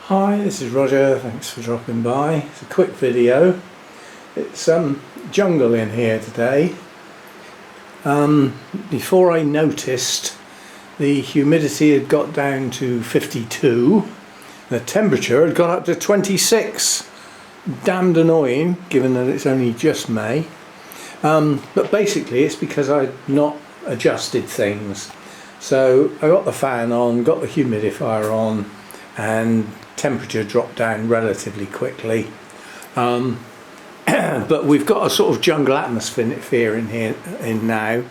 Hi, this is Roger, thanks for dropping by. It's a quick video. It's jungle in here today. Before I noticed, the humidity had got down to 52. The temperature had got up to 26. Damned annoying, given that it's only just May. But basically it's because I'd not adjusted things. So I got the fan on, got the humidifier on, and temperature dropped down relatively quickly. But we've got a sort of jungle atmosphere in here now,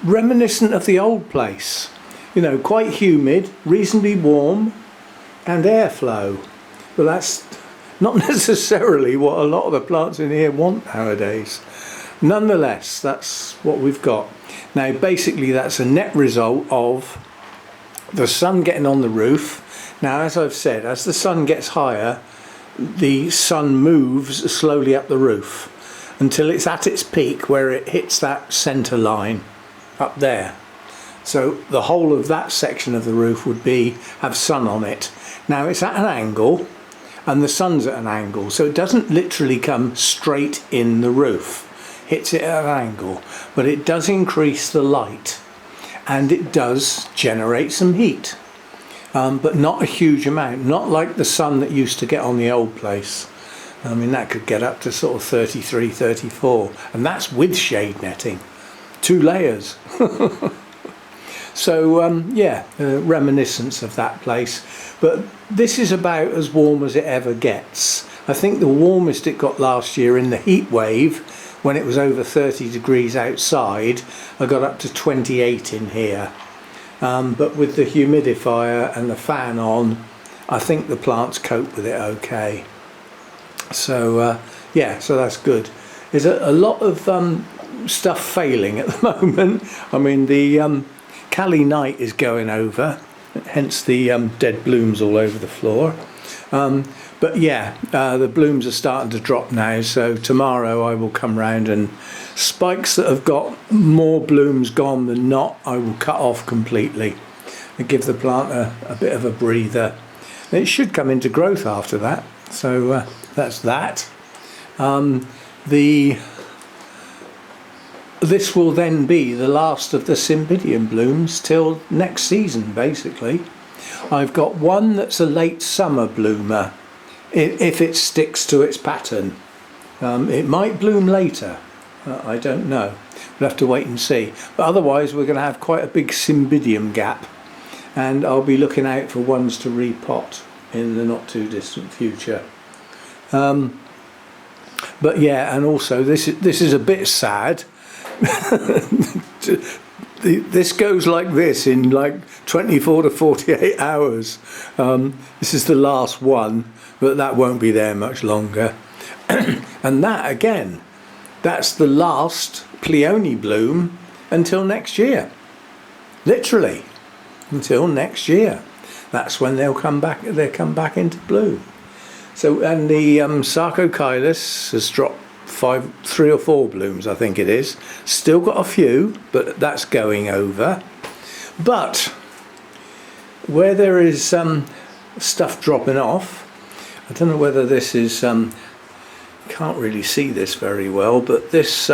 reminiscent of the old place. You know, quite humid, reasonably warm, and airflow. But that's not necessarily what a lot of the plants in here want nowadays. Nonetheless, that's what we've got. Now basically that's a net result of the sun getting on the roof. Now, as I've said, as the sun gets higher, the sun moves slowly up the roof until it's at its peak where it hits that centre line up there. So the whole of that section of the roof would have sun on it. Now it's at an angle and the sun's at an angle, so it doesn't literally come straight in the roof. Hits it at an angle, but it does increase the light and it does generate some heat. But not a huge amount, not like the sun that used to get on the old place. I mean, that could get up to sort of 33, 34, and that's with shade netting, 2 layers. So yeah, reminiscence of that place. But this is about as warm as it ever gets. I think the warmest it got last year in the heat wave, when it was over 30 degrees outside, I got up to 28 in here. But with the humidifier and the fan on, I think the plants cope with it okay. So yeah, so that's good. There's a lot of stuff failing at the moment. I mean, the Cali Night is going over, hence the dead blooms all over the floor. But yeah, the blooms are starting to drop now, so tomorrow I will come round and spikes that have got more blooms gone than not, I will cut off completely and give the plant a bit of a breather. It should come into growth after that, so that's that. This will then be the last of the Cymbidium blooms till next season, basically. I've got one that's a late summer bloomer, if it sticks to its pattern. It might bloom later, I don't know. We'll have to wait and see. But otherwise we're going to have quite a big Cymbidium gap, and I'll be looking out for ones to repot in the not too distant future. But yeah, and also this is a bit sad. This goes like this in like 24 to 48 hours. This is the last one, but that won't be there much longer. And that again, that's the last Pleone bloom until next year. Literally, until next year. That's when they'll come back into bloom. So, and the Sarcochilus has dropped 3 or 4 blooms, I think it is. Still got a few, but that's going over. But where there is stuff dropping off, I don't know whether this is, can't really see this very well, but this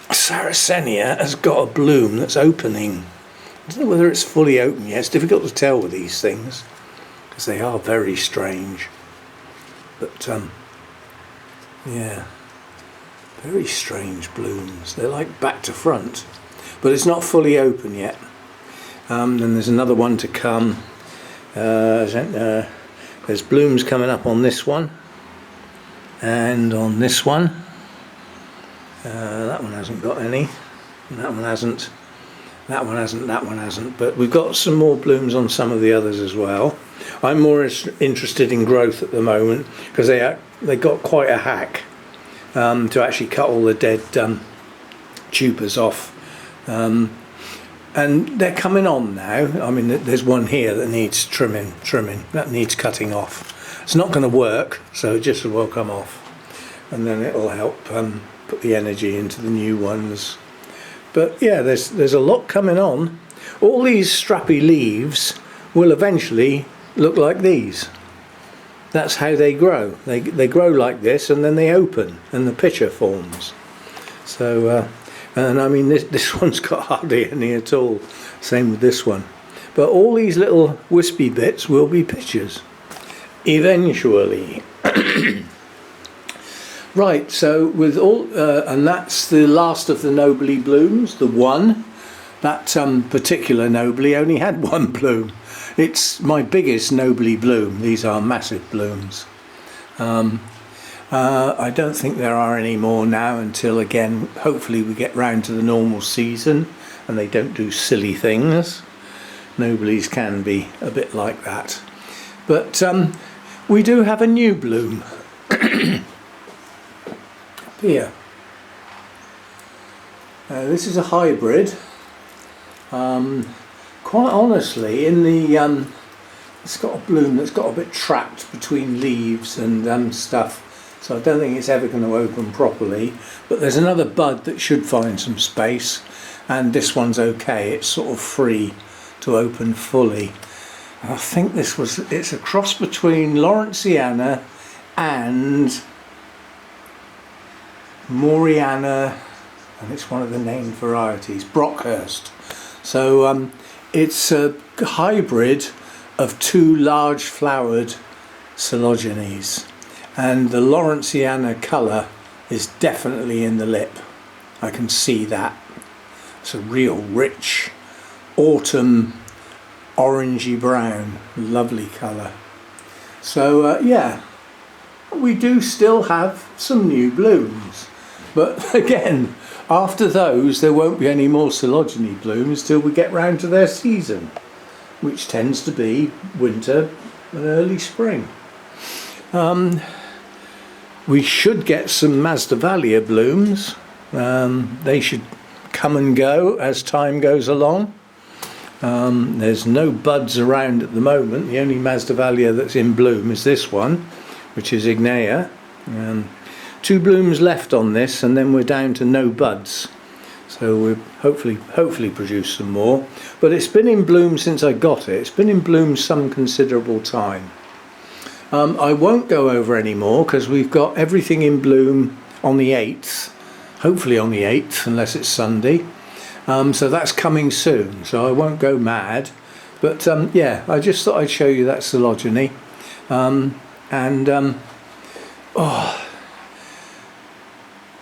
Sarracenia has got a bloom that's opening. I don't know whether it's fully open yet. It's difficult to tell with these things because they are very strange. But yeah, very strange blooms. They're like back to front, but it's not fully open yet. Then there's another one to come. There's blooms coming up on this one and on this one. That one hasn't got any. That one hasn't. That one hasn't. That one hasn't. But we've got some more blooms on some of the others as well. I'm more interested in growth at the moment because they got quite a hack to actually cut all the dead tubers off, and they're coming on now. I mean, there's one here that needs trimming, that needs cutting off. It's not going to work, so it just will come off, and then it'll help put the energy into the new ones. But yeah, there's a lot coming on. All these strappy leaves will eventually look like these. That's how they grow. They grow like this, and then they open and the pitcher forms. So and I mean this one's got hardly any at all. Same with this one. But all these little wispy bits will be pitchers eventually. Right, so with all and that's the last of the Nobly blooms, the one. That particular Nobly only had one bloom. It's my biggest Nobly bloom. These are massive blooms. I don't think there are any more now until, again, hopefully we get round to the normal season and they don't do silly things. Noblys can be a bit like that. But we do have a new bloom. Here. This is a hybrid. Quite honestly, in the it's got a bloom that's got a bit trapped between leaves and stuff, so I don't think it's ever going to open properly. But there's another bud that should find some space, and this one's okay. It's sort of free to open fully. I think it's a cross between Lawrenceana and Moriana, and it's one of the named varieties, Brockhurst. So it's a hybrid of two large flowered cotyledons, and the Lawrenceana colour is definitely in the lip. I can see that. It's a real rich autumn orangey brown, lovely colour. So yeah, we do still have some new blooms, but again, after those there won't be any more cotyledon blooms till we get round to their season, which tends to be winter and early spring. We should get some Masdevallia blooms. They should come and go as time goes along. There's no buds around at the moment. The only Masdevallia that's in bloom is this one, which is Ignea. 2 blooms left on this, and then we're down to no buds. So we'll hopefully produce some more. But it's been in bloom since I got it. It's been in bloom some considerable time. I won't go over any more because we've got everything in bloom on the 8th. Hopefully on the 8th, unless it's Sunday. So that's coming soon, so I won't go mad. But yeah, I just thought I'd show you that cotyledon.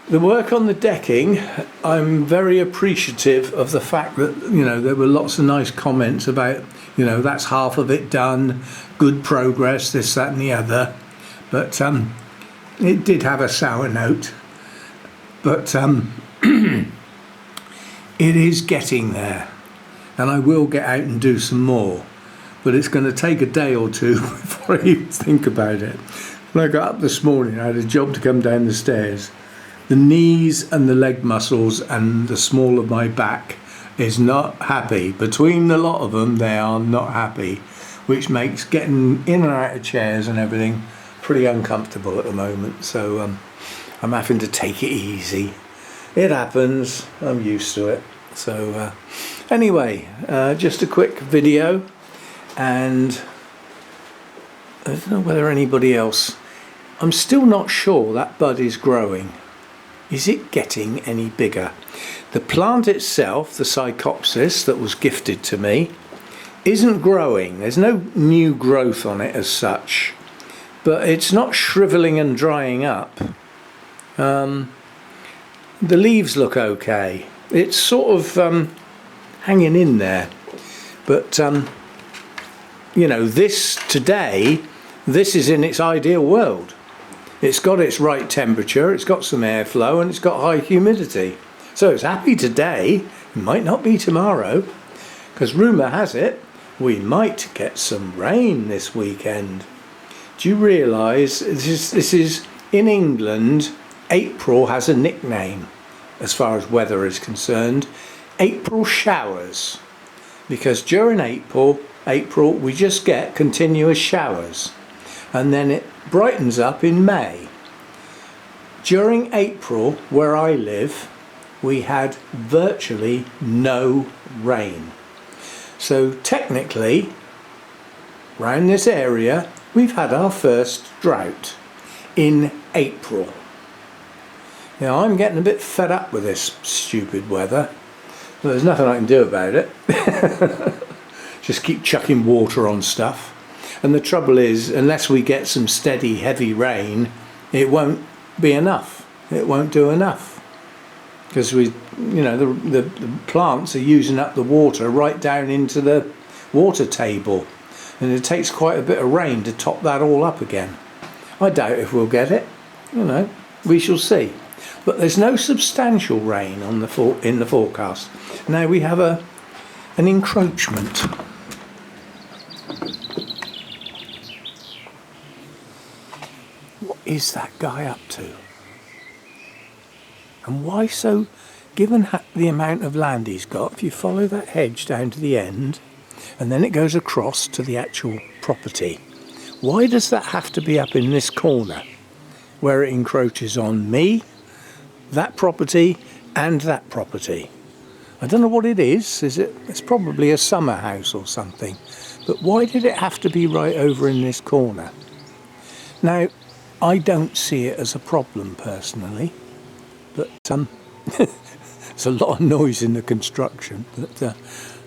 The work on the decking, I'm very appreciative of the fact that, you know, there were lots of nice comments about, you know, that's half of it done, good progress, this, that and the other. But it did have a sour note. But it is getting there, and I will get out and do some more. But it's going to take a day or two before I even think about it. When I got up this morning, I had a job to come down the stairs. The knees and the leg muscles and the small of my back is not happy. Between the lot of them, they are not happy, which makes getting in and out of chairs and everything pretty uncomfortable at the moment. So I'm having to take it easy. It happens, I'm used to it. So anyway, just a quick video, and I don't know whether anybody else, I'm still not sure that bud is growing. Is it getting any bigger? The plant itself, the Psychopsis that was gifted to me, isn't growing. There's no new growth on it as such, but it's not shriveling and drying up. The leaves look okay. It's sort of hanging in there, but you know, this is in its ideal world. It's got its right temperature, it's got some airflow, and it's got high humidity. So it's happy today, it might not be tomorrow, because rumour has it we might get some rain this weekend. Do you realise this is in England? April has a nickname as far as weather is concerned, April showers, because during April we just get continuous showers, and then it brightens up in May. During April, where I live, we had virtually no rain. So technically, round this area we've had our first drought in April. Now I'm getting a bit fed up with this stupid weather, but there's nothing I can do about it. Just keep chucking water on stuff. And the trouble is, unless we get some steady heavy rain, it won't be enough. It won't do enough. Because the plants are using up the water right down into the water table. And it takes quite a bit of rain to top that all up again. I doubt if we'll get it. We shall see. But there's no substantial rain on in the forecast. Now we have an encroachment. What is that guy up to? And why so, given the amount of land he's got, if you follow that hedge down to the end, and then it goes across to the actual property, why does that have to be up in this corner, where it encroaches on me, that property, and that property? I don't know what it is. It's probably a summer house or something. But why did it have to be right over in this corner? Now, I don't see it as a problem personally, but there's a lot of noise in the construction. But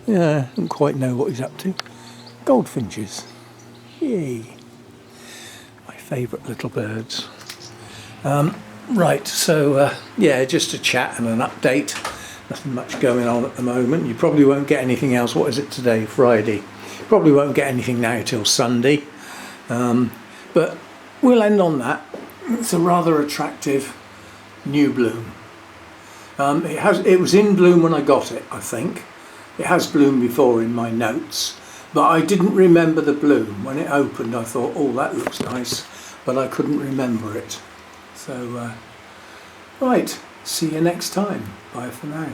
yeah, I don't quite know what he's up to. Goldfinches, yay! My favourite little birds. Right, so yeah, just a chat and an update. Nothing much going on at the moment. You probably won't get anything else. What is it today? Friday. You probably won't get anything now till Sunday. But we'll end on that. It's a rather attractive new bloom. It was in bloom when I got it, I think. It has bloomed before in my notes, but I didn't remember the bloom. When it opened I thought, oh, that looks nice, but I couldn't remember it. So right, see you next time. Bye for now.